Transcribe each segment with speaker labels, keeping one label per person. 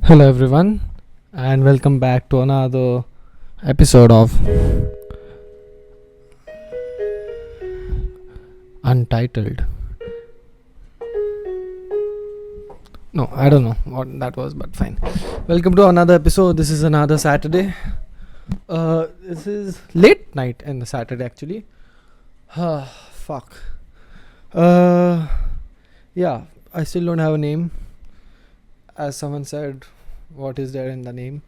Speaker 1: Hello, everyone, and welcome back to another episode of Untitled. No, I don't know what that was, but fine. Welcome to another episode. This is another Saturday. This is late night in the Saturday, actually. Fuck. Yeah, I still don't have a name. As someone said, what is there in the name?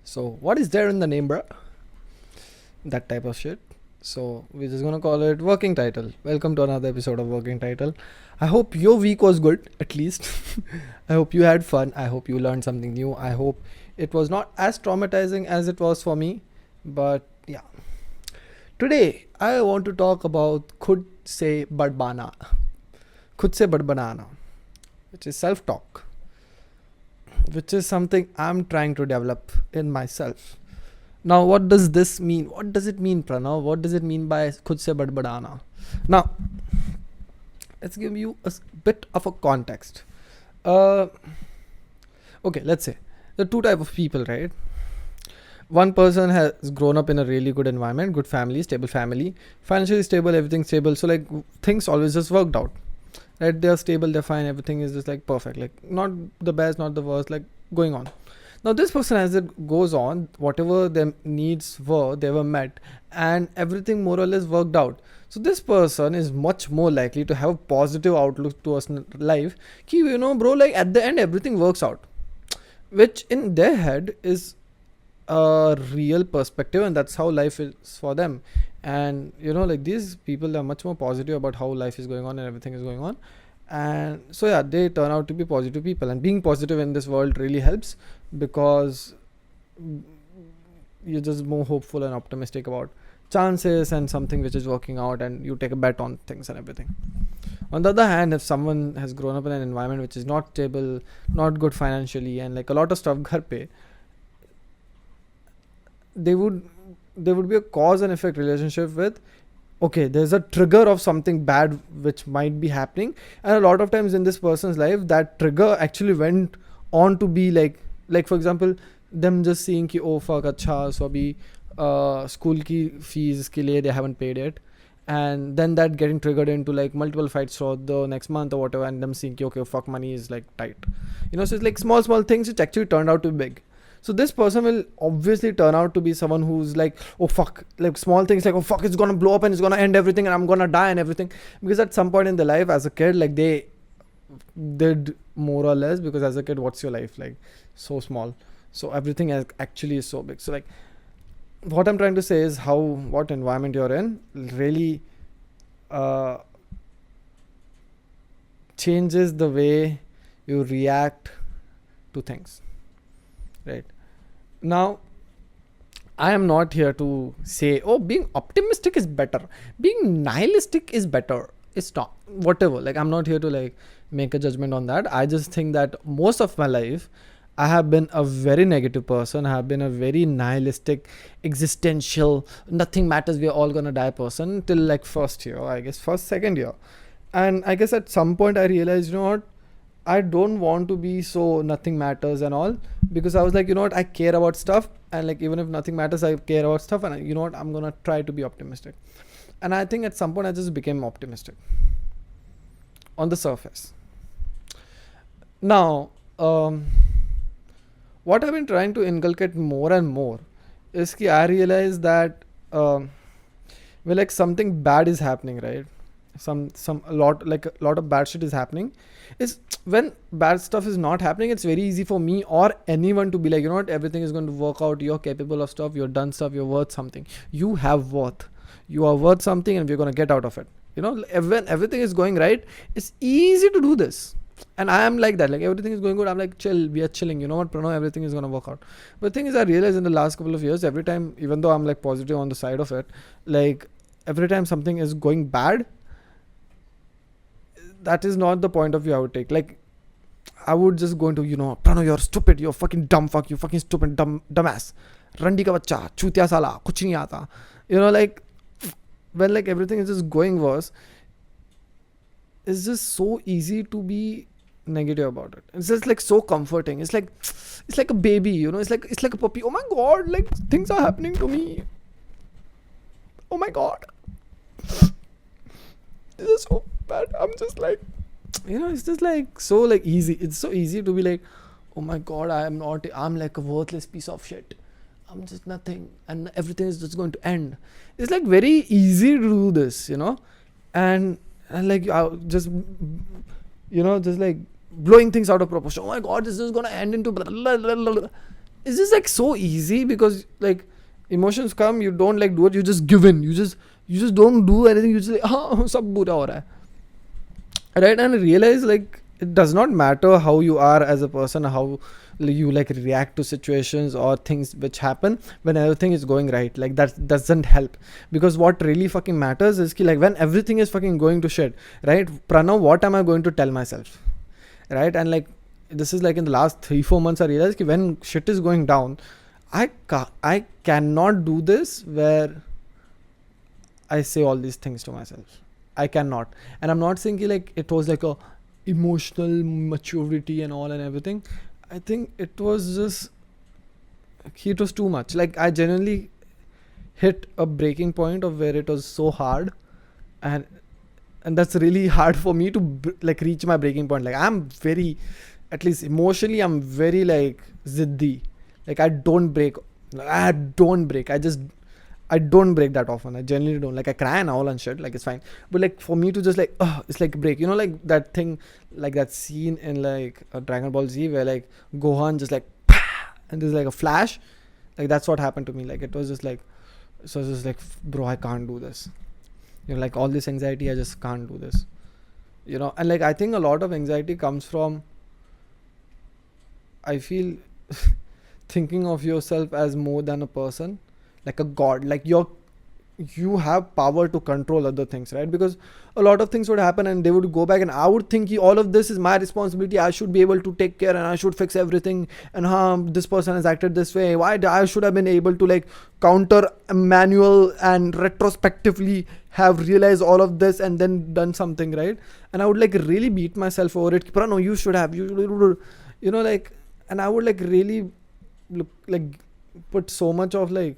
Speaker 1: So, what is there in the name, bruh? That type of shit. So, we're just gonna call it Working Title. Welcome to another episode of Working Title. I hope your week was good, at least. I hope you had fun. I hope you learned something new. I hope it was not as traumatizing as it was for me. But yeah. Today, I want to talk about Khud se badbadaana. Khud se badbadaana, which is self talk, which is something I'm trying to develop in myself. Now, what does this mean? What does it mean, Pranav? What does it mean by Khud se badbadaana? Now, let's give you a bit of a context. Okay, let's say there are two type of people, right? One person has grown up in a really good environment, good family, stable family, financially stable, everything stable. So like things always just worked out, right? They're stable, they're fine, everything is just like perfect, like not the best, not the worst, like going on. Now this person, as it goes on, whatever their needs were, they were met, and everything more or less worked out. So this person is much more likely to have a positive outlook towards life. Ki, bro, like at the end everything works out, which in their head is a real perspective, and that's how life is for them. And like these people are much more positive about how life is going on and everything is going on. And so yeah, they turn out to be positive people, and being positive in this world really helps because you're just more hopeful and optimistic about chances and something which is working out, and you take a bet on things and everything. On the other hand, if someone has grown up in an environment which is not stable, not good financially, and like a lot of stuff ghar pe, there would be a cause and effect relationship with, okay, there's a trigger of something bad which might be happening, and a lot of times in this person's life that trigger actually went on to be like for example, them just seeing ki oh fuck acha, so abhi school ki fees ke liye they haven't paid it, and then that getting triggered into like multiple fights for the next month or whatever, and them seeing ki okay fuck, money is like tight, so it's like small things which actually turned out to be big. So this person will obviously turn out to be someone who's like, oh fuck, like small things like, oh fuck, it's gonna blow up and it's gonna end everything and I'm gonna die and everything. Because at some point in their life as a kid, like they did more or less, because as a kid, what's your life like? So small. So everything actually is so big. So like what I'm trying to say is what environment you're in really changes the way you react to things. Right now, I am not here to say, oh, being optimistic is better, being nihilistic is better. It's not, whatever. Like, I'm not here to like make a judgment on that. I just think that most of my life, I have been a very negative person. I have been a very nihilistic, existential, nothing matters, we're all gonna die person till like first year, I guess, second year. And I guess at some point I realized, what? I don't want to be so nothing matters and all, because I was like, what, I care about stuff, and like even if nothing matters, I care about stuff, and what, I'm gonna try to be optimistic. And I think at some point I just became optimistic on the surface. Now, what I've been trying to inculcate more and more is that I realize that like something bad is happening, right? A lot of bad shit is happening. Is when bad stuff is not happening, it's very easy for me or anyone to be like, what, everything is going to work out, you're capable of stuff, you're done stuff, you're worth something, you have worth, you are worth something, and we're going to get out of it. When everything is going right, it's easy to do this. And I am like that, like everything is going good, I'm like chill, we are chilling, you know what, Pranav, everything is going to work out. But the thing is, I realized in the last couple of years, every time, even though I'm like positive on the side of it, like every time something is going bad, that is not the point of view I would take. Like I would just go into, Pranav, you're stupid, you're fucking dumb fuck, you fucking stupid dumbass, randi ka bacha, chutiya sala, kuch nahi aata. Like when like everything is just going worse, it's just so easy to be negative about it. It's just like so comforting. It's like a baby, you know. It's like a puppy. Oh my god, like things are happening to me. Oh my god, this is so bad. I'm just like, you know, it's just like so like easy. It's so easy to be like, oh my god, I'm like a worthless piece of shit. I'm just nothing, and everything is just going to end. It's like very easy to do this, you know, and like just, you know, just like blowing things out of proportion. Oh my god, this is gonna end into blah, blah, blah, blah, blah. It's just like so easy because like emotions come, you don't like do it, you just give in, you just don't do anything, you just like sab bura ho raha hai. Right? And realize like it does not matter how you are as a person, how you like react to situations or things which happen when everything is going right. Like that doesn't help, because what really fucking matters is ki, like when everything is fucking going to shit, right, Pranav, what am I going to tell myself, right? And like this is like in the last 3-4 months I realized ki when shit is going down, I cannot do this where I say all these things to myself. I cannot. And I'm not saying ki like it was like a emotional maturity and all and everything. I think it was just, it was too much. Like I genuinely hit a breaking point of where it was so hard, and that's really hard for me to like reach my breaking point. Like I'm very, at least emotionally, I'm very like ziddi. Like I don't break. I don't break. I don't break that often. I genuinely don't. Like I cry and all and shit. Like it's fine. But like for me to just like, it's like break. You know, like that thing, like that scene in like a Dragon Ball Z where like Gohan just like, and there's like a flash. Like that's what happened to me. Like it was just like, so it's just like, bro, I can't do this. You know, like all this anxiety, I just can't do this. You know, and like I think a lot of anxiety comes from, I feel, thinking of yourself as more than a person, like a god. Like you have power to control other things, right? Because a lot of things would happen and they would go back, and I would think all of this is my responsibility. I should be able to take care and I should fix everything. And this person has acted this way. Why I should have been able to like counter manual and retrospectively have realized all of this and then done something, right? And I would like really beat myself over it. No, you should have, you know, like, and I would like really look like put so much of like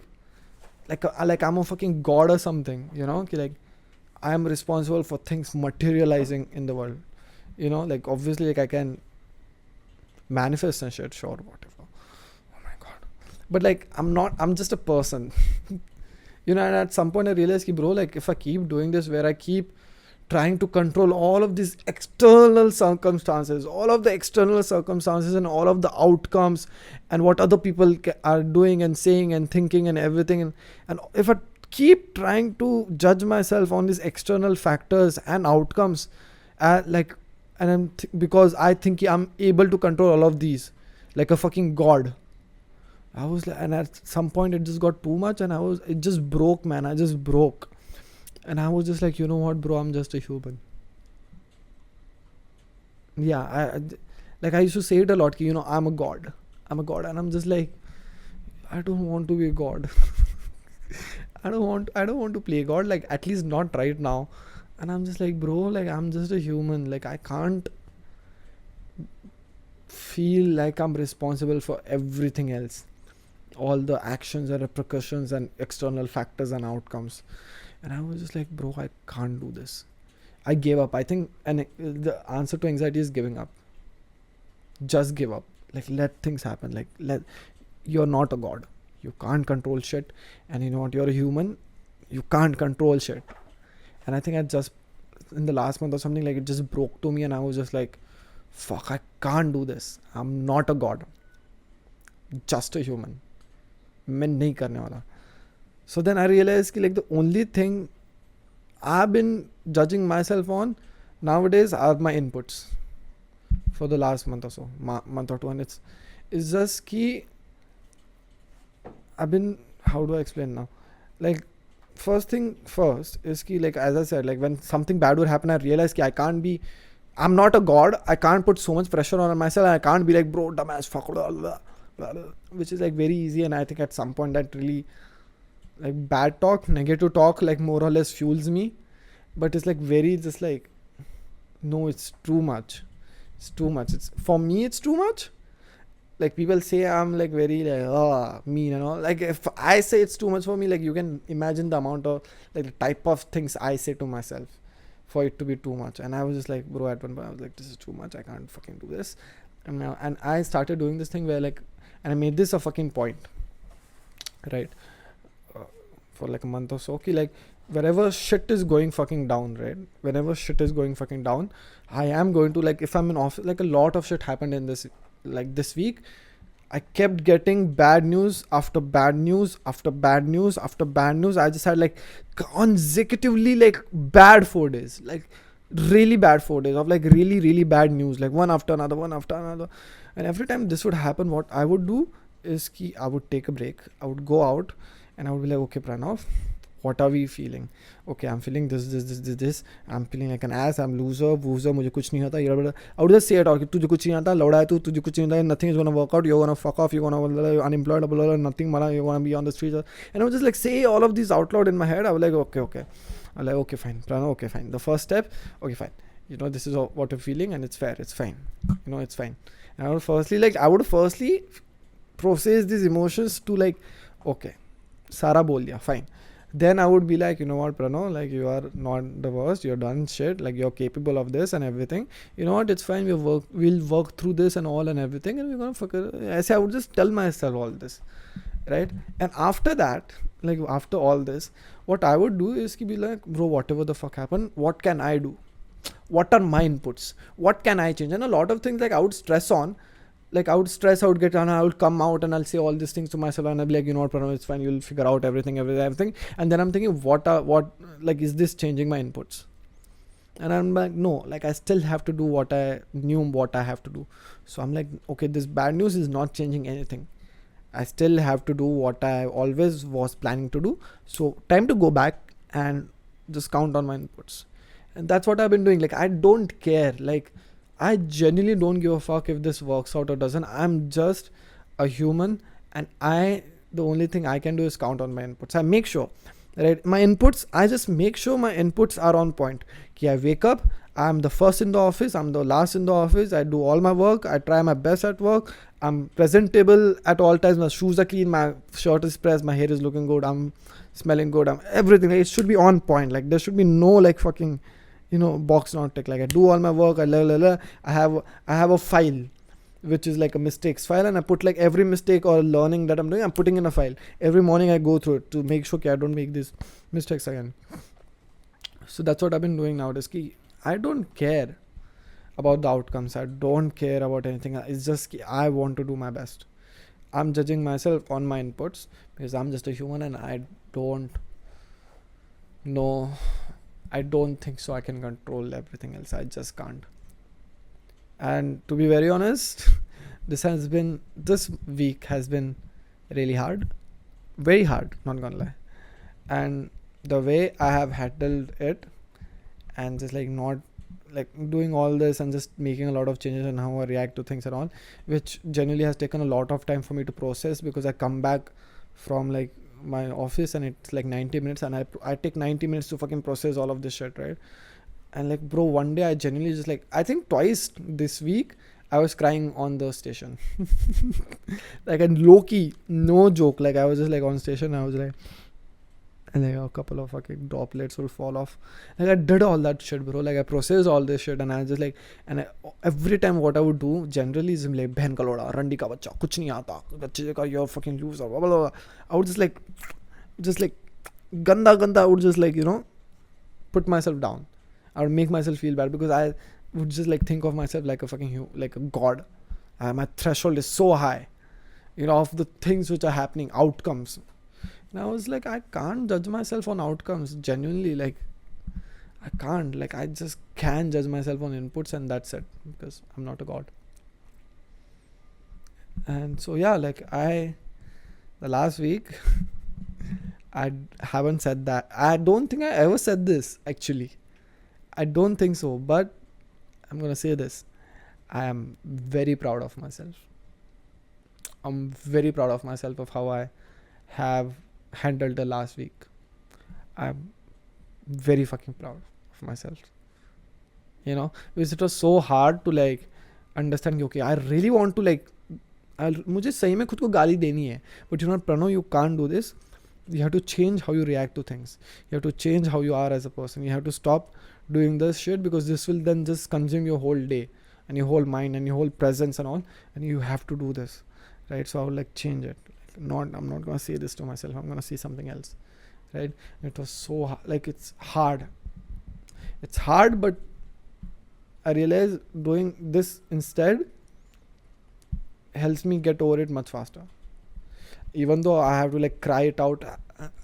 Speaker 1: I'm a fucking god or something, you know, like I am responsible for things materializing in the world, you know, like obviously like I can manifest and shit, sure, whatever. Oh my god, but like I'm just a person. You know, and at some point I realized ki, bro, like if I keep doing this where I keep trying to control all of these external circumstances, all of the external circumstances and all of the outcomes and what other people are doing and saying and thinking and everything, and if I keep trying to judge myself on these external factors and outcomes, like, and because I think I'm able to control all of these like a fucking god, I was like, and at some point it just got too much, and it just broke, man. I just broke. And I was just like, you know what, bro, I'm just a human. Yeah, I used to say it a lot, you know, I'm a god. And I'm just like, I don't want to be a god. I don't want to play god, like at least not right now. And I'm just like, bro, like I'm just a human. Like I can't feel like I'm responsible for everything else. All the actions and repercussions and external factors and outcomes. And I was just like, bro, I can't do this. I gave up. I think, and the answer to anxiety is giving up. Just give up. Like let things happen. Like you're not a god. You can't control shit. And you know what? You're a human. You can't control shit. And I think I just, in the last month or something, like it just broke to me, and I was just like, fuck, I can't do this. I'm not a god. Just a human. मैं नहीं करने वाला. So then I realized like the only thing I've been judging myself on nowadays are my inputs for the last month or so, month or two, and it's just ki I've been, how do I explain now? Like first thing first is ki, like as I said, like when something bad would happen, I realized ki I'm not a god. I can't put so much pressure on myself. I can't be like, bro, dumbass, fuck, blah, blah, blah, blah, which is like very easy. And I think at some point that really, like bad talk, negative talk, like more or less fuels me, but it's like very just like, no, it's too much. It's too much. It's for me. It's too much. Like people say I'm like very like mean and all. Like if I say it's too much for me, like you can imagine the amount of like the type of things I say to myself for it to be too much. And I was just like, bro, at one point I was like, this is too much. I can't fucking do this. And I started doing this thing where like, and I made this a fucking point, right? For like a month or so. Okay, like wherever shit is going fucking down, right? Whenever shit is going fucking down, I am going to like if I'm in office, like a lot of shit happened in this week. I kept getting bad news after bad news after bad news after bad news. I just had like consecutively like bad 4 days, like really bad 4 days of like really really bad news, like one after another, one after another. And every time this would happen, what I would do is I would take a break. I would go out and I would be like, okay, Pranav, what are we feeling? Okay, I'm feeling this. I'm feeling like an ass. I'm loser. मुझे कुछ नहीं आता. I would just say it out. तुझे कुछ नहीं आता. लौड़ा है तू. तुझे कुछ नहीं आता. Nothing is gonna work out. You're gonna fuck off. You're gonna be unemployed. Nothing mara. You're gonna be on the streets. And I would just like say all of these out loud in my head. I was like, okay. I'm like, okay, fine. Pranav, okay, fine. The first step. Okay, fine. You know, this is what you're feeling, and it's fair. It's fine. You know, it's fine. And I would firstly process these emotions to like, okay, Sara bol diya, fine. Then I would be like, you know what, Pranav, like you are not the worst, you're done shit, like you're capable of this and everything. You know what, it's fine, we'll work through this and all and everything, and we're gonna fuck it. I would just tell myself all this, right? And after that, like after all this, what I would do is be like, bro, whatever the fuck happened, what can I do? What are my inputs? What can I change? And a lot of things like I would stress on, like I would get on, I would come out and I'll say all these things to myself and I'll be like, you know what, Pranav, it's fine, you'll figure out everything. And then I'm thinking, what like, is this changing my inputs? And I'm like, no, like I still have to do what I have to do. So I'm like, okay, this bad news is not changing anything. I still have to do what I always was planning to do. So time to go back and just count on my inputs. And that's what I've been doing. Like, I don't care. Like, I genuinely don't give a fuck if this works out or doesn't. I'm just a human, and the only thing I can do is count on my inputs. I make sure, right? I just make sure my inputs are on point. I wake up, I'm the first in the office, I'm the last in the office, I do all my work, I try my best at work, I'm presentable at all times, my shoes are clean, my shirt is pressed, my hair is looking good, I'm smelling good, I'm everything. Like, it should be on point. Like, there should be no like fucking, box not tick. Like, I do all my work, I have a file which is like a mistakes file, and I put like every mistake or learning that I'm doing, I'm putting in a file. Every morning I go through it to make sure I don't make these mistakes again. So that's what I've been doing nowadays. I don't care about the outcomes. I don't care about anything. It's just I want to do my best. I'm judging myself on my inputs because I'm just a human, and I don't think so I can control everything else. I just can't. And to be very honest, this week has been really hard. Very hard, not gonna lie. And the way I have handled it, and just like not like doing all this and just making a lot of changes in how I react to things and all, which generally has taken a lot of time for me to process, because I come back from like my office and it's like 90 minutes and I take 90 minutes to fucking process all of this shit, right? And like, bro, one day I genuinely just like, I think twice this week I was crying on the station. Like, and low-key, no joke, like I was just like on station, I was like, and like a couple of fucking droplets will fall off. Like, I did all that shit, bro. Like, I processed all this shit, and I just like, every time what I would do generally is like, behen ka loda, randi ka bacha, kuch nahi aata, bachche ka, you're fucking loser, blah, blah, blah. I would just like ganda, I would just like, put myself down. I would make myself feel bad, because I would just like think of myself like a fucking like a god. My threshold is so high, of the things which are happening, outcomes. And I was like, I can't judge myself on outcomes. Genuinely, like, I can't. Like, I just can judge myself on inputs, and that's it, because I'm not a god. And so yeah, like the last week I haven't said that. I don't think I ever said this, actually. I don't think so, but I'm gonna say this. I am very proud of myself. I'm very proud of myself of how I have handled the last week. I'm very fucking proud of myself. Because it was so hard to like understand कि okay I really want to like मुझे सही में खुद को गाली देनी है, but you not Pranav, you can't do this. You have to change how you react to things. You have to change how you are as a person. You have to stop doing this shit, because this will then just consume your whole day and your whole mind and your whole presence and all, and you have to do this, right? So I would like change it. I'm not gonna say this to myself. I'm gonna say something else, right? It was so like it's hard, but I realize doing this instead helps me get over it much faster. Even though I have to like cry it out,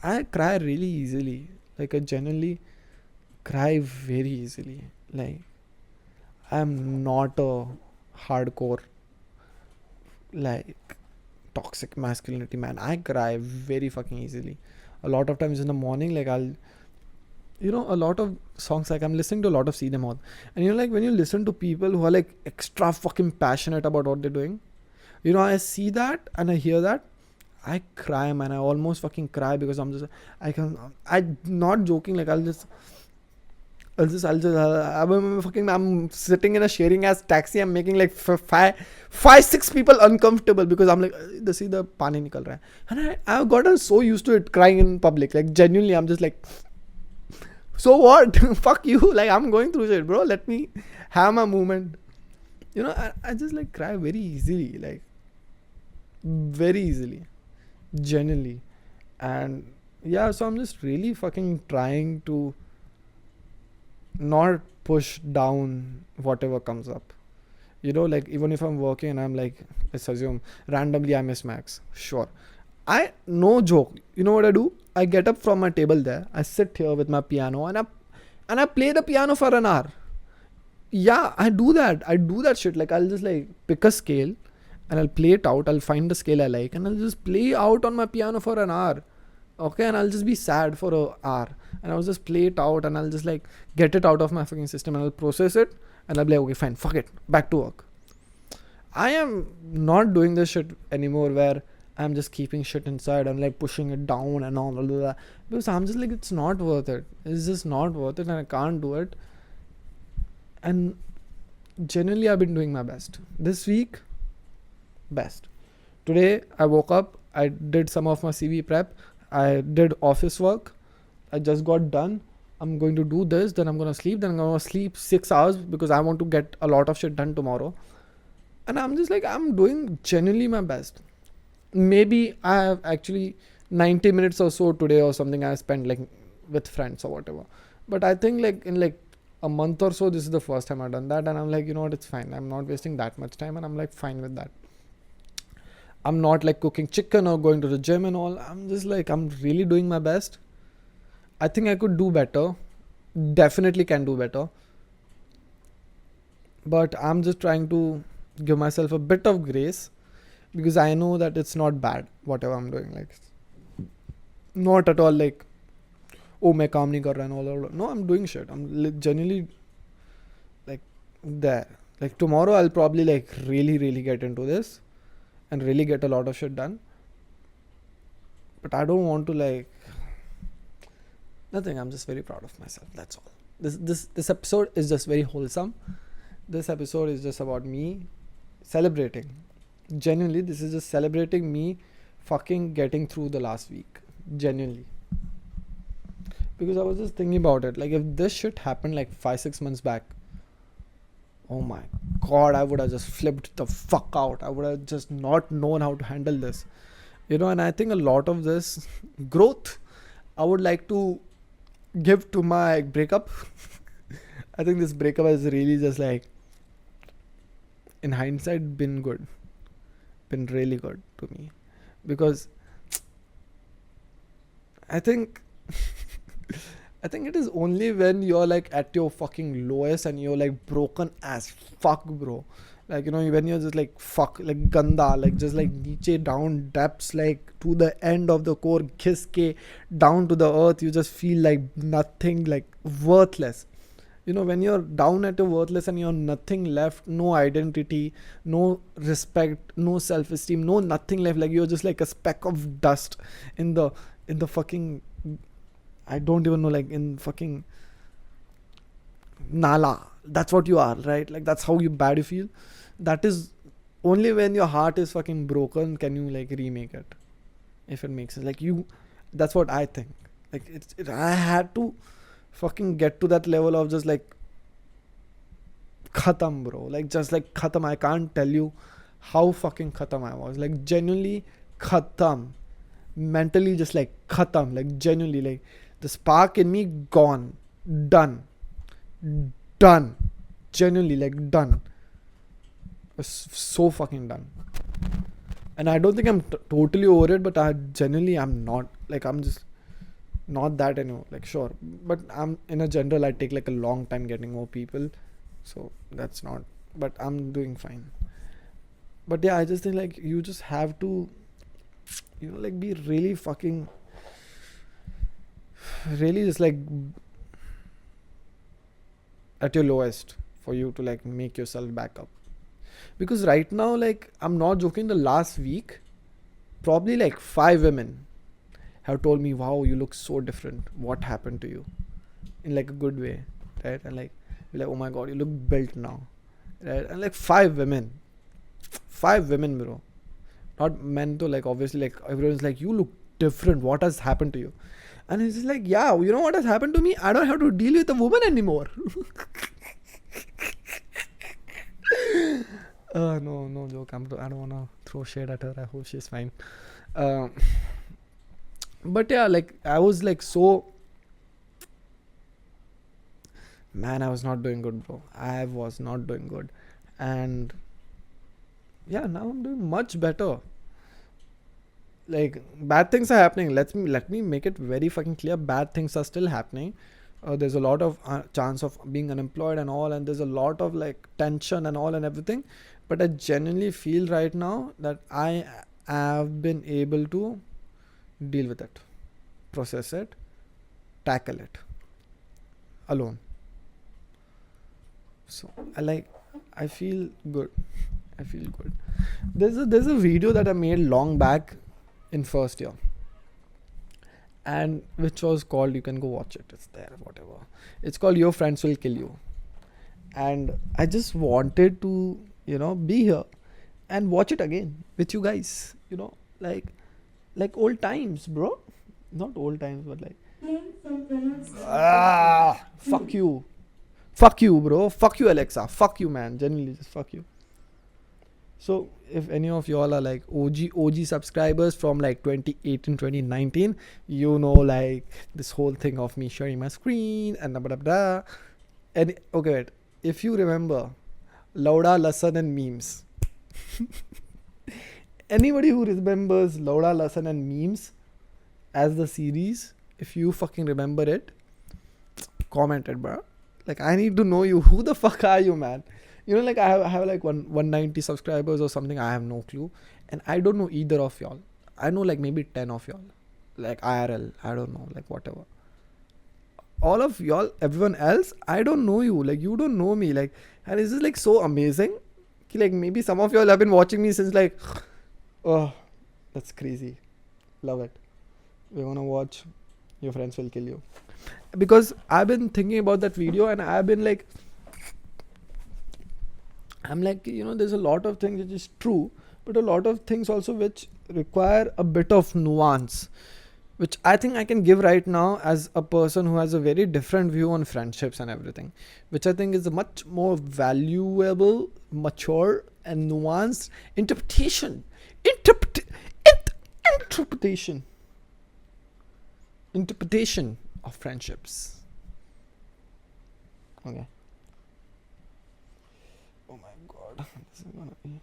Speaker 1: I cry really easily. Like I genuinely cry very easily. Like I'm not a hardcore like toxic masculinity man. I cry very fucking easily. A lot of times in the morning, like I'll, a lot of songs, like I'm listening to a lot of See Them All, and like when you listen to people who are like extra fucking passionate about what they're doing, I see that and I hear that, I cry, man. I almost fucking cry, because I'm not joking. Like I'm sitting in a sharing ass taxi. I'm making like five, six people uncomfortable, because I'm like, this is the pani nikal raha hai. And I've gotten so used to it, crying in public. Like genuinely, I'm just like, so what? Fuck you. Like I'm going through shit, bro. Let me have my moment. I just like cry very easily, like very easily. Genuinely. And yeah, so I'm just really fucking trying to not push down whatever comes up. Like even if I'm working and I'm like, let's assume randomly I miss Max. Sure. No joke. You know what I do? I get up from my table there. I sit here with my piano and I play the piano for an hour. Yeah, I do that. I do that shit. Like I'll just like pick a scale and I'll play it out. I'll find the scale I like and I'll just play out on my piano for an hour. Okay, and I'll just be sad for an hour. And I'll just play it out and I'll just like get it out of my fucking system and I'll process it and I'll be like, okay, fine, fuck it, back to work. I am not doing this shit anymore where I'm just keeping shit inside and like pushing it down and all of that. Because I'm just like, it's not worth it. It's just not worth it and I can't do it. And generally I've been doing my best. This week, best. Today I woke up, I did some of my CV prep, I did office work, I just got done. I'm going to do this, then I'm going to sleep, then I'm going to sleep 6 hours because I want to get a lot of shit done tomorrow. And I'm just like, I'm doing genuinely my best. Maybe I have actually 90 minutes or so today or something I spent like with friends or whatever. But I think like in like a month or so, this is the first time I've done that. And I'm like, you know what, it's fine. I'm not wasting that much time and I'm like fine with that. I'm not like cooking chicken or going to the gym and all. I'm just like, I'm really doing my best. I think I could do better. Definitely can do better. But I'm just trying to give myself a bit of grace because I know that it's not bad, whatever I'm doing. Like, not at all like, oh, मैं काम नहीं कर रहा and all. No, I'm doing shit. I'm genuinely like there. Like tomorrow I'll probably like really get into this and really get a lot of shit done. But I don't want to like nothing. I'm just very proud of myself. That's all. This episode is just very wholesome. This episode is just about me celebrating. Genuinely, this is just celebrating me fucking getting through the last week. Genuinely. Because I was just thinking about it. Like if this shit happened like 5-6 months back, oh my god, I would have just flipped the fuck out. I would have just not known how to handle this. And I think a lot of this growth I would like to give to my breakup. I think this breakup has really just like, in hindsight, been good. Been really good to me. Because I think it is only when you're like at your fucking lowest and you're like broken as fuck, bro. Like, when you're just like fuck, like ganda, like just like niche down depths, like to the end of the core, kiss ke down to the earth, you just feel like nothing, like worthless. When you're down at your worthless and you're nothing left, no identity, no respect, no self-esteem, no nothing left, like you're just like a speck of dust in the fucking, I don't even know, like in fucking nala. That's what you are, right? Like that's how bad you feel. That is only when your heart is fucking broken can you like remake it, if it makes sense. Like you, that's what I think. Like I had to fucking get to that level of just like khatam, bro. Like just like khatam. I can't tell you how fucking khatam I was. Like genuinely khatam. Mentally just like khatam. Like genuinely like the spark in me gone. Done. Done. Genuinely like done. So fucking done. And I don't think I'm totally over it, but I genuinely am not. Like I'm just not that anymore. Like sure, but I'm in a general. I take like a long time getting more people, so that's not. But I'm doing fine. But yeah, I just think like you just have to, like be really fucking, really just like at your lowest for you to like make yourself back up. Because right now, like I'm not joking, the last week, probably like 5 women have told me, wow, you look so different. What happened to you? In like a good way, right? And like, oh my god, you look built now, right? And like 5 women, bro. Not men though, like obviously, like everyone's like, you look different. What has happened to you? And he's just like, yeah, you know what has happened to me? I don't have to deal with a woman anymore. No joke. I don't wanna throw shade at her. I hope she's fine. But yeah, like I was like so. Man, I was not doing good, bro. I was not doing good, and yeah, now I'm doing much better. Like bad things are happening. Let me make it very fucking clear. Bad things are still happening. There's a lot of chance of being unemployed and all, and there's a lot of like tension and all and everything. But I genuinely feel right now that I have been able to deal with it, process it, tackle it alone. So I feel good. I feel good. There's a video that I made long back in first year, and which was called, you can go watch it, it's there, whatever. It's called Your Friends Will Kill You. And I just wanted to, be here and watch it again with you guys, like old times, bro. Not old times, but like fuck you, bro. Fuck you, Alexa. Fuck you, man. Genuinely, just fuck you. So if any of y'all are like OG subscribers from like 2018, 2019, like this whole thing of me sharing my screen and blah blah blah. And okay, wait. If you remember Lauda, Lasan and memes. Anybody who remembers Lauda, Lasan and memes as the series, if you fucking remember it, comment it, bro. Like I need to know you. Who the fuck are you, man? Like I have like 190 subscribers or something. I have no clue, and I don't know either of y'all. I know like maybe 10 of y'all, like IRL. I don't know, like whatever. All of y'all, everyone else, I don't know you. Like you don't know me. Like, and it's just like so amazing. Like maybe some of y'all have been watching me since like, oh, that's crazy. Love it. We wanna watch Your Friends Will Kill You, because I've been thinking about that video and I've been like, I'm like, there's a lot of things which is true, but a lot of things also which require a bit of nuance, which I think I can give right now as a person who has a very different view on friendships and everything, which I think is a much more valuable, mature and nuanced interpretation. Interpretation of friendships. Okay. Oh my god, this is gonna be.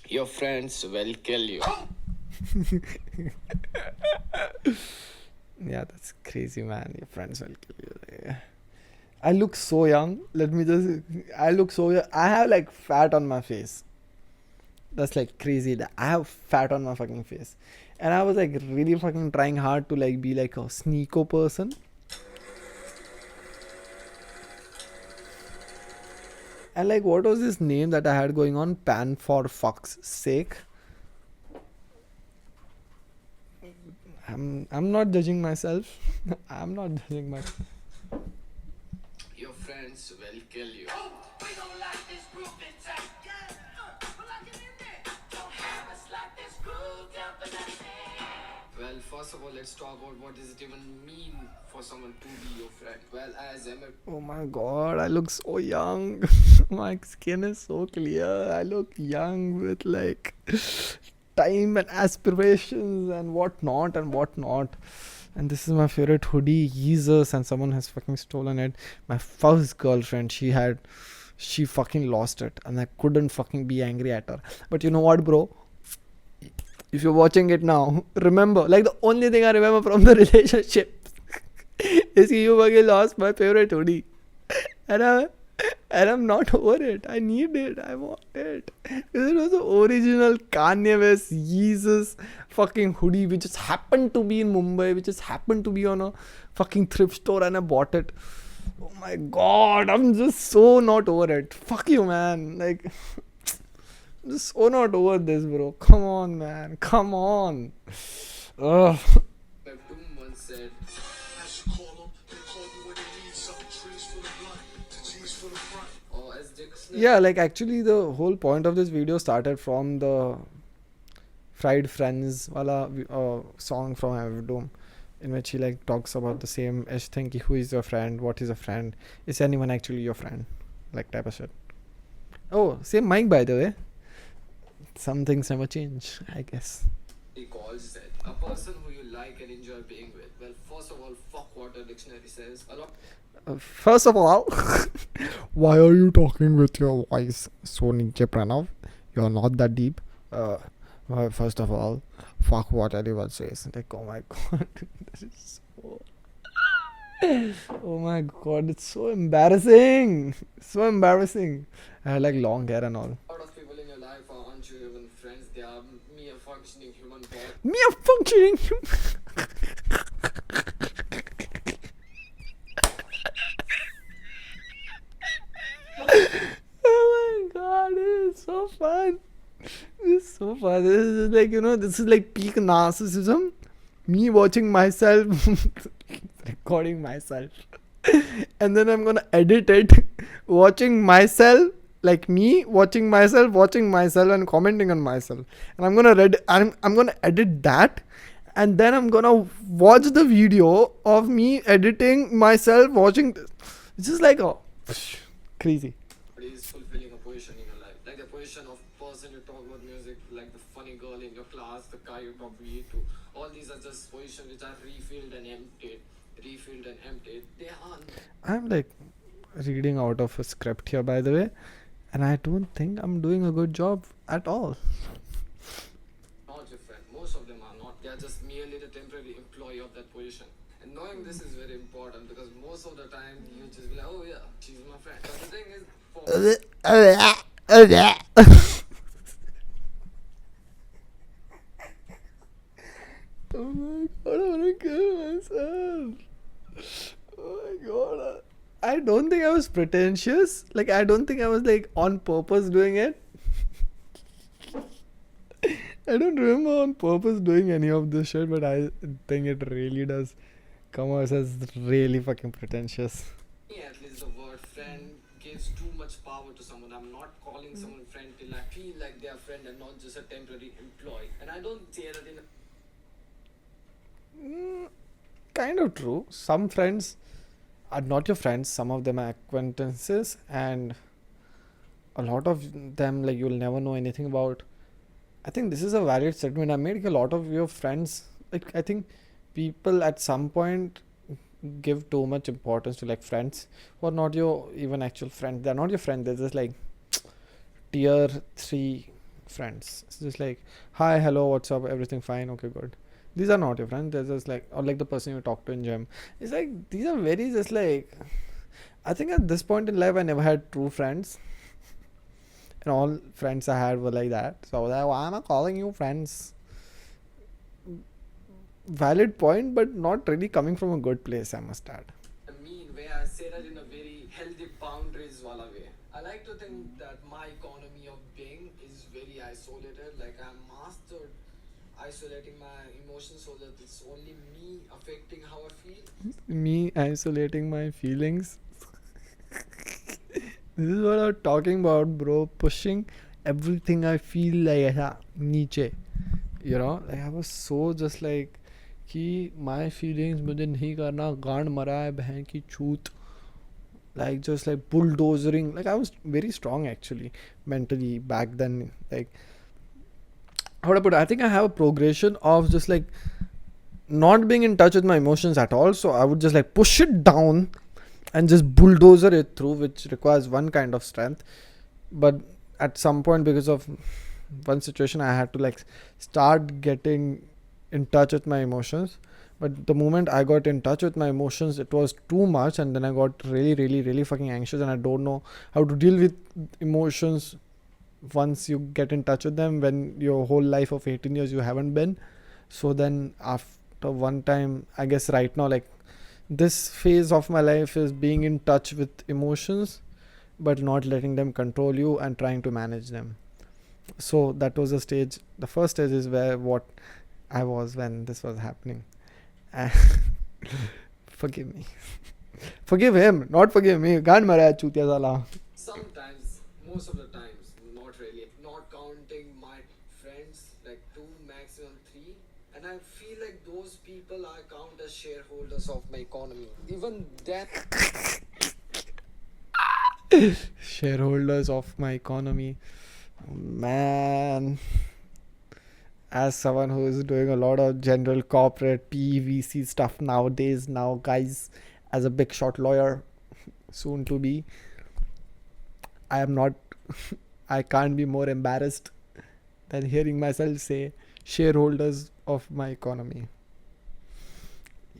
Speaker 2: Your friends will kill you.
Speaker 1: Yeah, that's crazy, man. Your friends will kill you. I look so young. I look so young. I have like fat on my face. That's like crazy. I have fat on my fucking face. And I was like really fucking trying hard to like be like a sneako person. And like, what was this name that I had going on? Pan for fuck's sake. I'm not judging myself. I'm not judging myself.
Speaker 2: Your friends will kill you. We don't like this group inside. Well, first of all, let's talk about what does it even mean for someone to be your friend. Well, as Emma.
Speaker 1: Oh my god, I look so young. My skin is so clear. I look young with like time and aspirations and whatnot and whatnot. And this is my favorite hoodie, Jesus, and someone has fucking stolen it. My first girlfriend, she fucking lost it, and I couldn't fucking be angry at her. But you know what, bro? If you're watching it now, remember, like the only thing I remember from the relationship is you fucking lost my favorite hoodie. And I'm not over it. I need it. I want it. Because it was the original Kanye West Jesus fucking hoodie, which just happened to be in Mumbai, which just happened to be on a fucking thrift store, and I bought it. Oh my god, I'm just so not over it. Fuck you, man. Like, I'm just so not over this, bro. Come on, man. Come on. Ugh.
Speaker 2: Webtoon once said, or as dictionary.
Speaker 1: Yeah, like actually, the whole point of this video started from the Fried Friends wala song from Avdoom, in which he like talks about the same ish thing. Ki who is your friend? What is a friend? Is anyone actually your friend? Like type of shit. Oh, same mic by the way. Some things never change, I guess.
Speaker 2: He calls that a person who you like and enjoy being with. Well, first of all, fuck what the dictionary says. A lot.
Speaker 1: First of all, why are you talking with your voice so niche, Pranav? You're not that deep. Well, first of all, fuck what anyone says. Like, oh my god, this is so. Oh my god, it's so embarrassing. So embarrassing. I had like long hair and all.
Speaker 2: A lot of people in your life aren't you even friends? They are mere functioning human body.
Speaker 1: Me a functioning. Oh my god, this is so fun. This is so fun. This is like, this is like peak narcissism. Me watching myself, recording myself. And then I'm gonna edit it, watching myself, like me watching myself and commenting on myself. And I'm gonna edit that, and then I'm gonna watch the video of me editing myself watching this. It's just like crazy.
Speaker 2: Is fulfilling a position in your life. Like the position of person you talk about music, like the funny girl in your class, the guy you talk to. All these are just positions which are refilled and emptied. Refilled and emptied. They are
Speaker 1: I'm like reading out of a script here, by the way, and I don't think I'm doing a good job at all.
Speaker 2: not your friend. Most of them are not. They are just merely the temporary employee of that position. And knowing this is very important because most of the time you just be like, oh yeah, she's my friend. But the thing is, for
Speaker 1: Oh my god, I wanna kill myself. Oh my god. I don't think I was pretentious. Like, I don't think I was like on purpose doing it. I don't remember on purpose doing any of this shit, but I think it really does come out as really fucking pretentious.
Speaker 2: me, at least the word friend gives too much power to someone. I'm not calling someone friend till I feel like they are friend and not just a temporary employee. And I don't say that in a
Speaker 1: Kind of true. Some friends are not your friends, some of them are acquaintances, and a lot of them, like, you'll never know anything about. I think this is a valid statement I made. Like, a lot of your friends, like, I think people at some point give too much importance to like friends who are not your even actual friends. They're not your friend, they're just like tier 3 friends. It's just like, hi, hello, what's up, everything fine, okay, good. These are not your friends, they're just like, or like the person you talk to in gym. It's like, these are very just like, I think at this point in life I never had true friends, and all friends I had were like that. So I was like, why am I calling you friends? Valid point, but not really coming from a good place, I must add.
Speaker 2: mean way. I say that in a very healthy boundaries wala way. I like to think that my economy of being is very isolated. Like I'm mastered. isolating my emotions so that it's only me affecting how I feel.
Speaker 1: Me isolating my feelings. This is what I'm talking about, bro. Pushing everything I feel like ऐसा नीचे. You know, like I was so just like कि my feelings मुझे नहीं करना, गांड मरा है बहन की छूत. Like just like bulldozering. Like I was very strong actually mentally back then. Like how would I put it? I think I have a progression of just like not being in touch with my emotions at all. So I would just like push it down and just bulldozer it through, which requires one kind of strength. But at some point, because of one situation, I had to like start getting in touch with my emotions. But the moment I got in touch with my emotions, it was too much, and then I got really, really, really fucking anxious, and I don't know how to deal with emotions once you get in touch with them when your whole life of 18 years you haven't been. So then after one time, I guess right now, like this phase of my life is being in touch with emotions but not letting them control you and trying to manage them. So that was the stage. The first stage is where what I was when this was happening. Forgive me. Forgive him, not forgive me. Gaand mara hai chutiya sala.
Speaker 2: Sometimes, most of the times, not really. Not counting my friends, like 2, maximum 3. And I feel like those people I count as shareholders of my economy. Even then,
Speaker 1: Shareholders of my economy. Man, as someone who is doing a lot of general corporate PVC stuff nowadays, now guys, as a big shot lawyer, soon to be, I am not, I can't be more embarrassed than hearing myself say shareholders of my economy.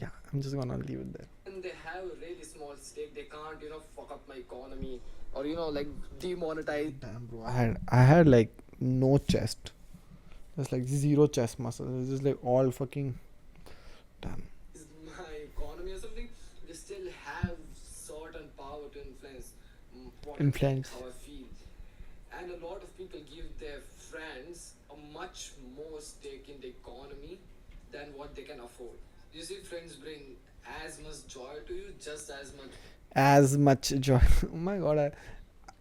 Speaker 1: Yeah, I'm just gonna leave it there.
Speaker 2: and they have a really small stake. They can't, fuck up my economy or, like demonetize.
Speaker 1: Damn, bro, I had like no chest. There's like zero chest muscle. It's just like all fucking. Damn.
Speaker 2: My economy or something, they still have certain power to influence what I think,
Speaker 1: Influence.
Speaker 2: how I feel. And a lot of people give their friends a much more stake in the economy than what they can afford. You see, friends bring as much joy to you, just as much.
Speaker 1: As much joy. Oh my god.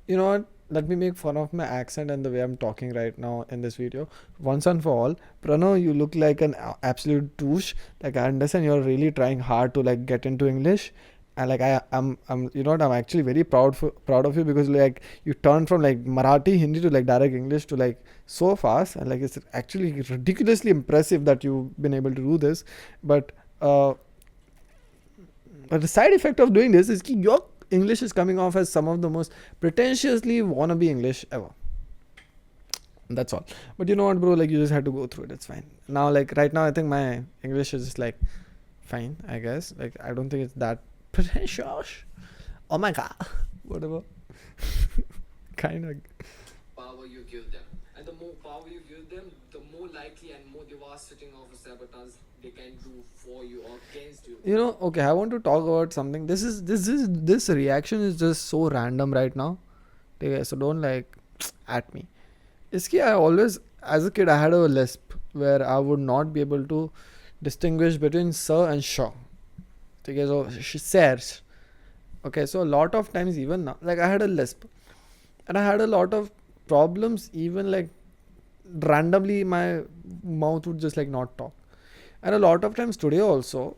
Speaker 1: You know what? Let me make fun of my accent and the way I'm talking right now in this video. Once and for all, Pranav, you look like an absolute douche. Like I understand you're really trying hard to like get into English, and like I'm you know what? I'm actually very proud of you because like you turned from like Marathi Hindi to like direct English to like so fast, and like it's actually ridiculously impressive that you've been able to do this. But uh, but the side effect of doing this is that your English is coming off as some of the most pretentiously wannabe English ever. That's all. But you know what, bro? Like you just had to go through it. It's fine. Now, like right now, I think my English is just like fine. I guess. Like I don't think it's that pretentious. Oh my god. Whatever. Kind of.
Speaker 2: Power you give them. And the more power you give them, the more likely and more devastating of a sabotage they can do for you or against you.
Speaker 1: You know. Okay. I want to talk about something. This reaction is just so random right now. Okay, so don't like at me. Iski, I always, as a kid, I had a lisp where I would not be able to distinguish between sir and shaw. Okay, so sirs. Okay, so a lot of times, even now, like I had a lisp, and I had a lot of problems. Even like randomly, my mouth would just like not talk, and a lot of times today also,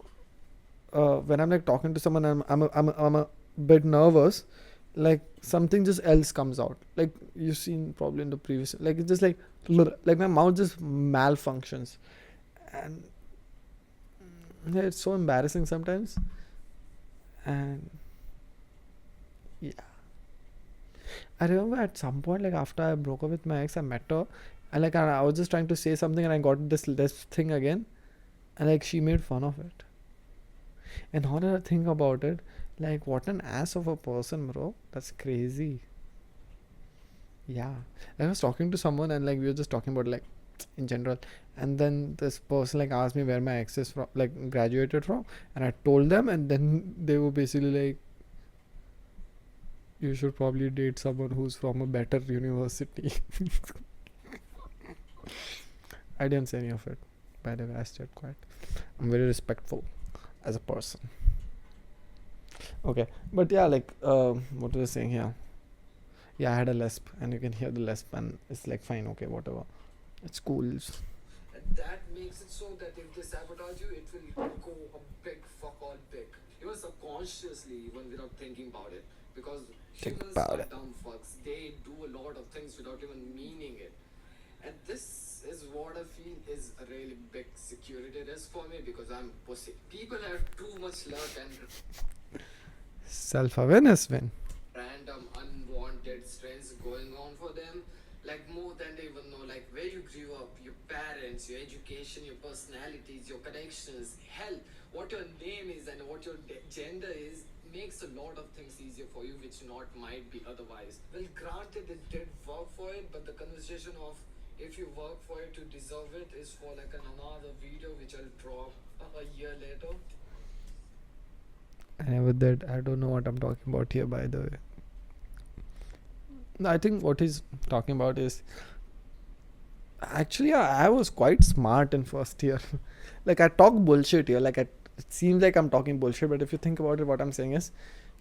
Speaker 1: when I'm like talking to someone, I'm a bit nervous. Like something just else comes out. Like you've seen probably in the previous, like it's just like my mouth just malfunctions, and yeah, it's so embarrassing sometimes. And yeah, I remember at some point, like after I broke up with my ex, I met her, and like I was just trying to say something, and I got this thing again, and like she made fun of it. And now that I think about it, like what an ass of a person, bro. That's crazy. Yeah. I was talking to someone and like we were just talking about like in general, and then this person like asked me where my ex is from, like graduated from, and I told them, and then they were basically like, you should probably date someone who's from a better university. I didn't say any of it. By the way, I stayed quiet. I'm very respectful as a person. Okay, but yeah, like what was I saying here? Yeah, I had a lisp, and you can hear the lisp, and it's like fine, okay, whatever. It's cool.
Speaker 2: And that makes it so that if they sabotage you, it will go a big fuck all big. Even subconsciously, even without thinking about it. Because
Speaker 1: Think
Speaker 2: humans
Speaker 1: about
Speaker 2: are
Speaker 1: it.
Speaker 2: dumb fucks. They do a lot of things without even meaning it. And this is what I feel is a really big security risk for me because I'm pussy. People have too much luck and
Speaker 1: Self-awareness, when
Speaker 2: random unwanted stress going on for them, like more than they even know, like where you grew up, your parents, your education, your personalities, your connections, hell, what your name is and what your gender is makes a lot of things easier for you which not might be otherwise. Well, granted it did work for it, but the conversation of if you work for it to deserve it is for like another video which I'll drop a year later.
Speaker 1: I never did. I don't know what I'm talking about here, by the way. I think what he's talking about is actually I was quite smart in first year. Like I talk bullshit here. Like it seems like I'm talking bullshit, but if you think about it, what I'm saying is,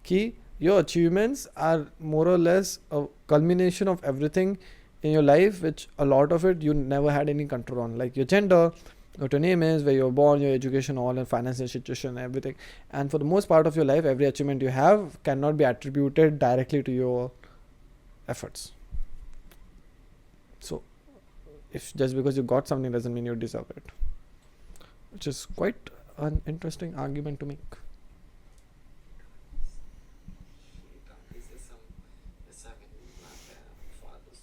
Speaker 1: key your achievements are more or less a culmination of everything in your life, which a lot of it you never had any control on, like your gender, what your name is, where you're born, your education, all and financial situation, everything. And for the most part of your life, every achievement you have cannot be attributed directly to your efforts. So if just because you got something doesn't mean you deserve it, which is quite an interesting argument to make.
Speaker 2: This is some having my father's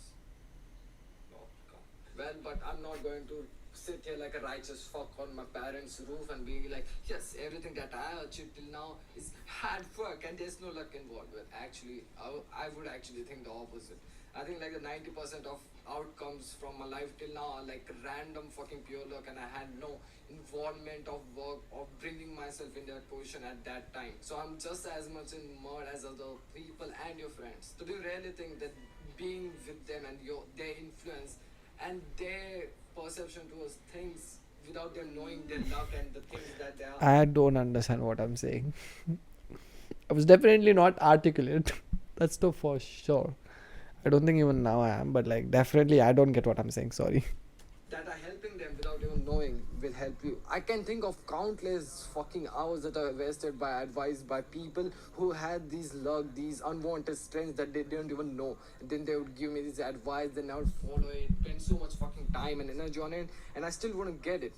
Speaker 2: not come. Well, but I'm not going to sit here like a righteous fuck on my parents' roof and be like, yes, everything that I achieved till now is hard work and there's no luck involved with. Actually, I would actually think the opposite. I think like the 90% of outcomes from my life till now are like random fucking pure luck, and I had no involvement of work of bringing myself in that position at that time. So I'm just as much in mud as other people and your friends. So do you really think that being with them and their influence and their perception towards things without them knowing their luck and the things that they are?
Speaker 1: I don't understand what I'm saying. I was definitely not articulate. That's the for sure. I don't think even now I am, but like definitely I don't get what I'm saying. Sorry.
Speaker 2: That are helping them without even knowing will help you. I can think of countless fucking hours that are wasted by advice by people who had these luck, these unwanted strengths that they didn't even know. And then they would give me this advice, then I would follow it, spend so much fucking time and energy on it, and I still wouldn't get it.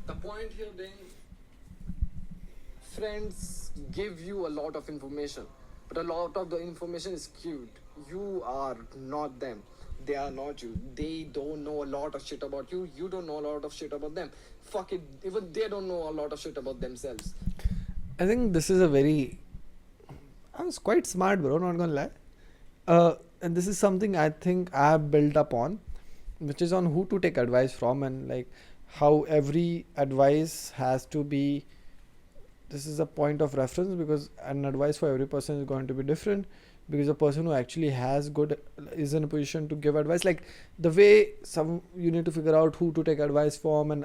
Speaker 2: The point here being, friends give you a lot of information, but a lot of the information is skewed. You are not them. They are not you. They don't know a lot of shit about you. You don't know a lot of shit about them. Fuck it. Even they don't know a lot of shit about themselves.
Speaker 1: I think this is a very. I was quite smart, bro. Not gonna lie. And this is something I think I have built up on, which is on who to take advice from, and like how every advice has to be. This is a point of reference because an advice for every person is going to be different, because a person who actually has good is in a position to give advice, like the way some you need to figure out who to take advice from, and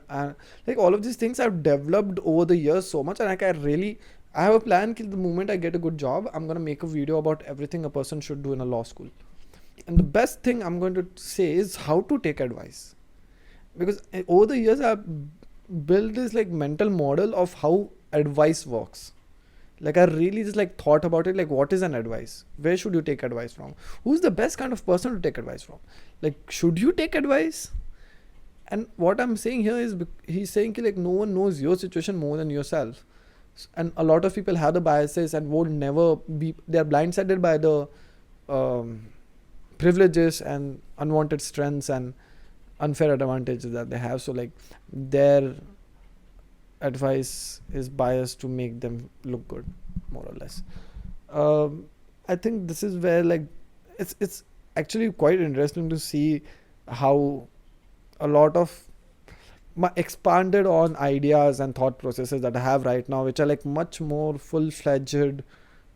Speaker 1: like all of these things I've developed over the years so much, and like I have a plan. The moment I get a good job, I'm gonna make a video about everything a person should do in a law school, and the best thing I'm going to say is how to take advice, because over the years I've built this like mental model of how advice works. Like I really just like thought about it, like what is an advice, where should you take advice from, who's the best kind of person to take advice from, like should you take advice. And what I'm saying here is he's saying like no one knows your situation more than yourself, and a lot of people have the biases and would never be, they're blindsided by the privileges and unwanted strengths and unfair advantages that they have. So like their advice is biased to make them look good, more or less. I think this is where like it's actually quite interesting to see how a lot of my expanded on ideas and thought processes that I have right now, which are like much more full-fledged,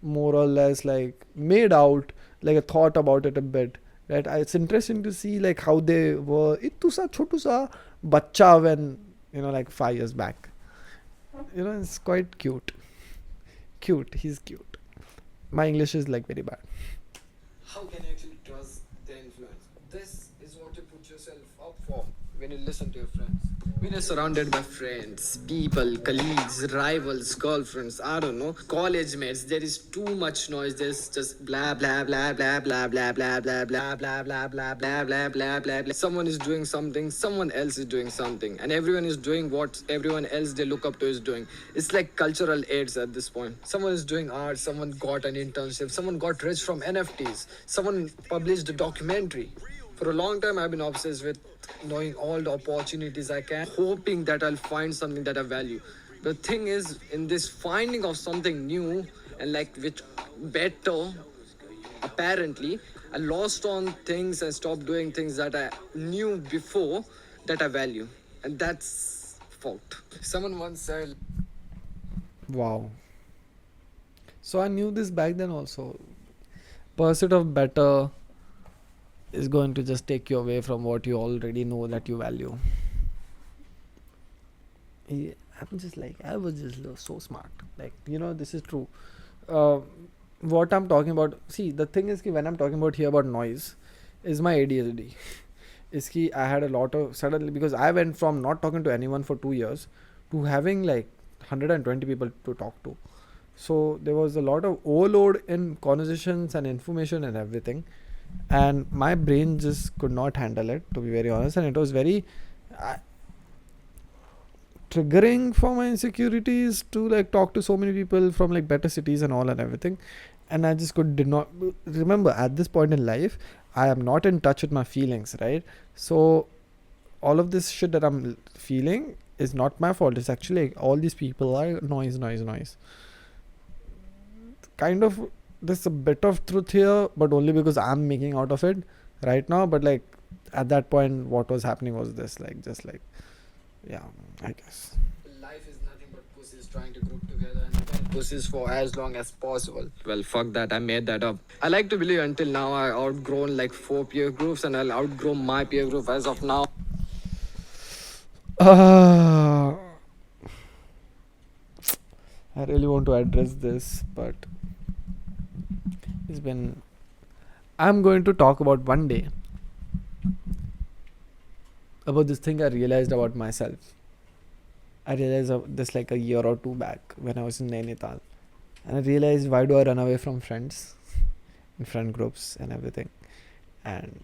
Speaker 1: more or less like made out, like I thought about it a bit. Right, it's interesting to see like how they were ittu sa chotu sa bacha when like 5 years back. It's quite cute. He's cute. My English is like very bad.
Speaker 2: How can you actually trust the influence? This is what you put yourself up for when you listen to your friends. When you're surrounded by friends, people, colleagues, rivals, girlfriends, I don't know, college mates, there is too much noise. There's just blah blah blah blah blah blah blah blah blah blah blah blah blah blah blah blah blah. Someone is doing something, someone else is doing something, and everyone is doing what everyone else they look up to is doing. It's like cultural aids at this point. Someone is doing art, someone got an internship, someone got rich from NFTs, someone published a documentary. For a long time, I've been obsessed with knowing all the opportunities I can, hoping that I'll find something that I value. The thing is, in this finding of something new and like which better, apparently, I lost on things and stopped doing things that I knew before that I value. And that's fucked. Someone once said,
Speaker 1: Wow. So I knew this back then also. Pursuit of better is going to just take you away from what you already know that you value. I was just so smart. Like, this is true. Uh, what I'm talking about, see, the thing is, when I'm talking about here about noise, is my ADHD. Is I had a lot of, suddenly, because I went from not talking to anyone for 2 years to having like 120 people to talk to. So there was a lot of overload in conversations and information and everything, and my brain just could not handle it, to be very honest, and it was very uh, triggering for my insecurities to like talk to so many people from like better cities and all and everything. And I just did not remember at this point in life I am not in touch with my feelings, right? So all of this shit that I'm feeling is not my fault. It's actually like, all these people are noise. Kind of, there's a bit of truth here, but only because I'm making out of it right now. But like at that point, what was happening was this, like, just like, yeah, I guess.
Speaker 2: life is nothing but pussies trying to group together and remain pussies for as long as possible. Well, fuck that. I made that up. I like to believe until now I outgrown like 4 peer groups and I'll outgrow my peer group as of now.
Speaker 1: Uh, I really want to address this, but it's been. I'm going to talk about one day about this thing I realized about myself. I realized this like a year or two back when I was in Nainital, and I realized, why do I run away from friends, in friend groups and everything. And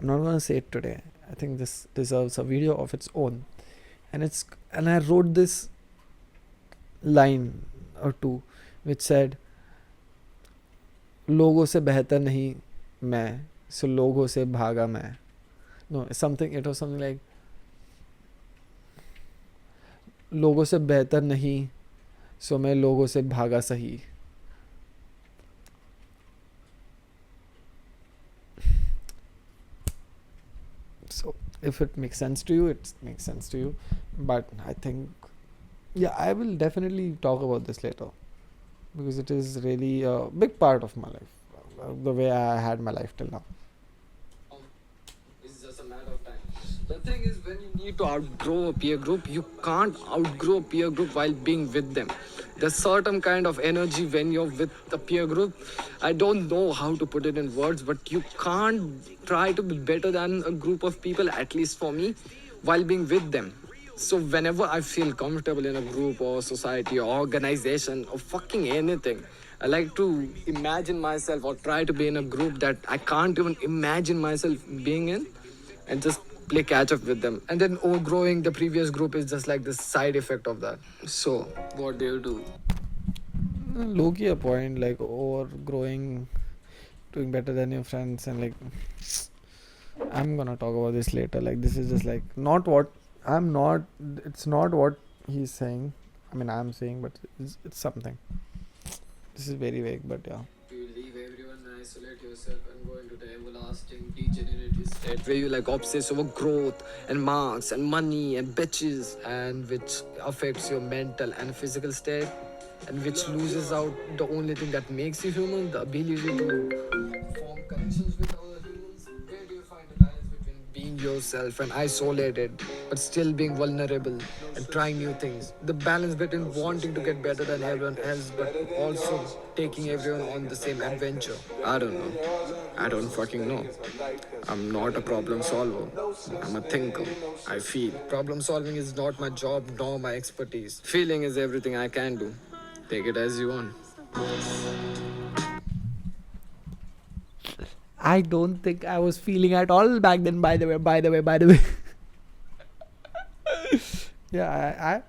Speaker 1: I'm not gonna say it today. I think this deserves a video of its own, and I wrote this line or two, which said, लोगों से बेहतर नहीं मैं, so लोगों से भागा मैं. No, it was something like, लोगों से बेहतर नहीं, so मैं लोगों से भागा सही. So if it makes sense to you, it makes sense to you. But I think, yeah, I will definitely talk about this later, because it is really a big part of my life, the way I had my life till now.
Speaker 2: It's just a matter of time. The thing is, when you need to outgrow a peer group, you can't outgrow a peer group while being with them. There's certain kind of energy when you're with a peer group. I don't know how to put it in words, but you can't try to be better than a group of people, at least for me, while being with them. So whenever I feel comfortable in a group or society or organization or fucking anything, I like to imagine myself or try to be in a group that I can't even imagine myself being in, and just play catch up with them. And then overgrowing the previous group is just like the side effect of that. So, what do you do?
Speaker 1: Low key a point, like overgrowing, doing better than your friends, and like, I'm gonna talk about this later. Like, this is just like not what I'm not. It's not what he's saying. I mean, I'm saying, but it's something. This is very vague, but yeah.
Speaker 2: You leave everyone and isolate yourself and go into the everlasting degenerative state where you like obsess over growth and marks and money and bitches, and which affects your mental and physical state, and which loses out the only thing that makes you human, the ability to form connections with other humans. Where do you find the balance between being yourself and isolated, but still being vulnerable and trying new things. The balance between wanting to get better than everyone else, but also taking everyone on the same adventure. I don't know. I don't fucking know. I'm not a problem solver. I'm a thinker. I feel. Problem solving is not my job nor my expertise. Feeling is everything I can do. Take it as you want.
Speaker 1: I don't think I was feeling at all back then. By the way. Yeah,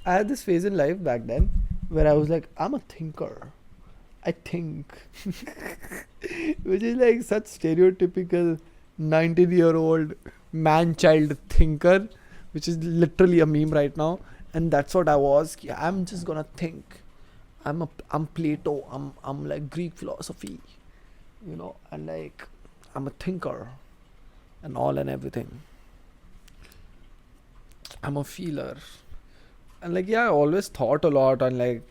Speaker 1: I had this phase in life back then where I was like, I'm a thinker. I think, which is like such stereotypical 19-year-old man-child thinker, which is literally a meme right now. And that's what I was. Yeah, I'm just gonna think. I'm Plato. I'm like Greek philosophy, and like I'm a thinker, and all and everything. I'm a feeler, and like yeah, I always thought a lot and like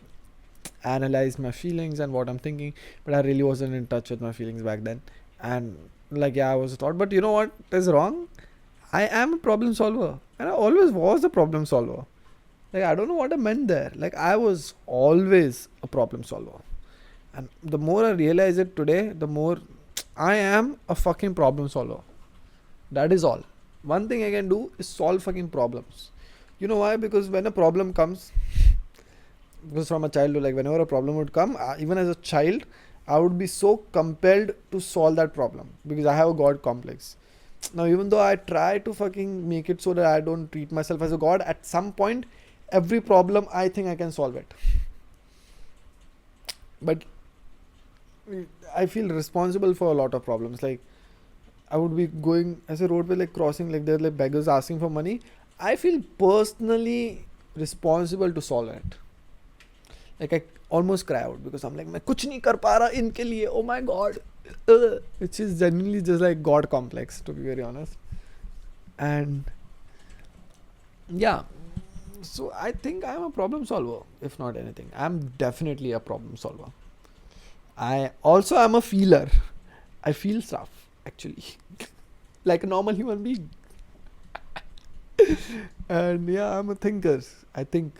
Speaker 1: analyzed my feelings and what I'm thinking, but I really wasn't in touch with my feelings back then. And like yeah, I was thought, but you know what is wrong? I am a problem solver, and I always was a problem solver. Like I don't know what I meant there. Like I was always a problem solver, and the more I realize it today, the more I am a fucking problem solver. That is all. One thing I can do is solve fucking problems. You know why? Because when a problem comes, because from a childhood, like whenever a problem would come, even as a child, I would be so compelled to solve that problem because I have a god complex. Now, even though I try to fucking make it so that I don't treat myself as a god, at some point, every problem I think I can solve it. But I feel responsible for a lot of problems. Like I would be going as a roadway, like crossing, like they're like beggars asking for money. I feel personally responsible to solve it. Like I almost cry out because I'm like, मैं कुछ नहीं कर पा रहा इनके लिए. Oh my god, which is genuinely just like god complex, to be very honest. And yeah, so I think I'm a problem solver. If not anything, I'm definitely a problem solver. I also am a feeler. I feel stuff actually, like a normal human being. And yeah, I'm a thinker. I think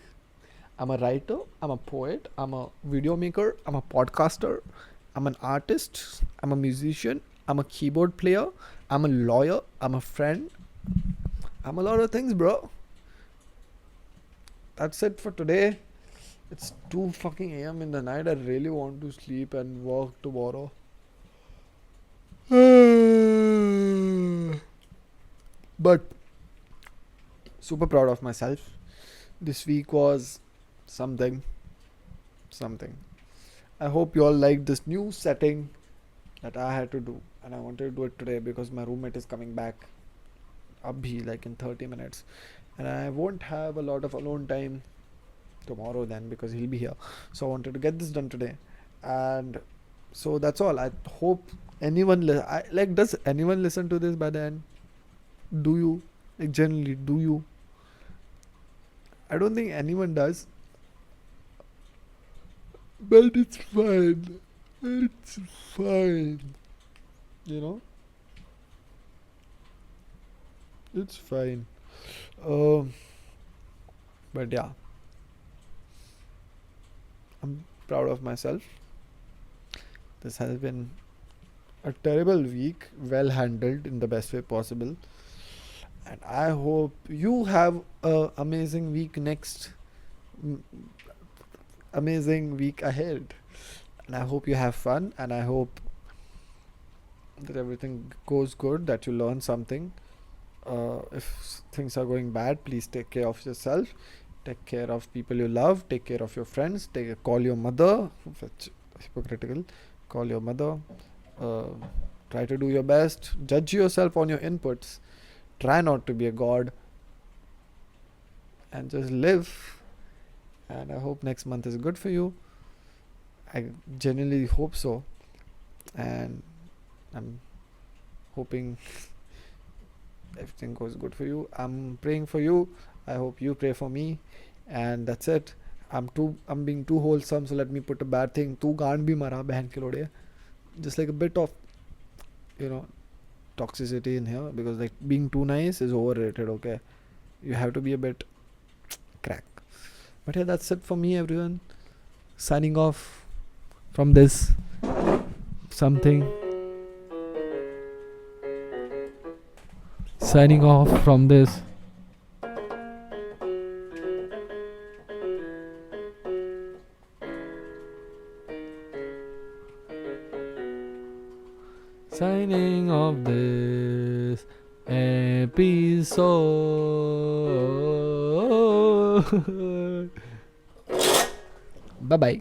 Speaker 1: I'm a writer, I'm a poet, I'm a video maker, I'm a podcaster, I'm an artist, I'm a musician, I'm a keyboard player, I'm a lawyer, I'm a friend, I'm a lot of things, bro. That's it for today. It's 2 fucking AM in the night. I really want to sleep and work tomorrow. But super proud of myself. This week was something. I hope you all liked this new setting that I had to do, and I wanted to do it today because my roommate is coming back abhi like in 30 minutes, and I won't have a lot of alone time tomorrow then because he'll be here. So I wanted to get this done today, and so that's all. I hope anyone does anyone listen to this by the end? Do you? Like generally, do you? I don't think anyone does. But it's fine. It's fine. You know? It's fine. But yeah. I'm proud of myself. This has been a terrible week, well handled in the best way possible. And I hope you have an amazing week amazing week ahead. And I hope you have fun, and I hope that everything goes good, that you learn something. If things are going bad, please take care of yourself, take care of people you love, take care of your friends, call your mother, which hypocritical, call your mother, try to do your best, judge yourself on your inputs, try not to be a god, and just live. And I hope next month is good for you. I genuinely hope so, and I'm hoping everything goes good for you. I'm praying for you. I hope you pray for me, and that's it. I'm being too wholesome, so let me put a bad thing. तू गांड भी मरा बहन के लोड़े. Just like a bit of, toxicity in here, because like being too nice is overrated. Okay, you have to be a bit crack. But yeah, that's it for me, everyone. Signing off from this something. Signing off from this. Signing off this episode. Bye bye.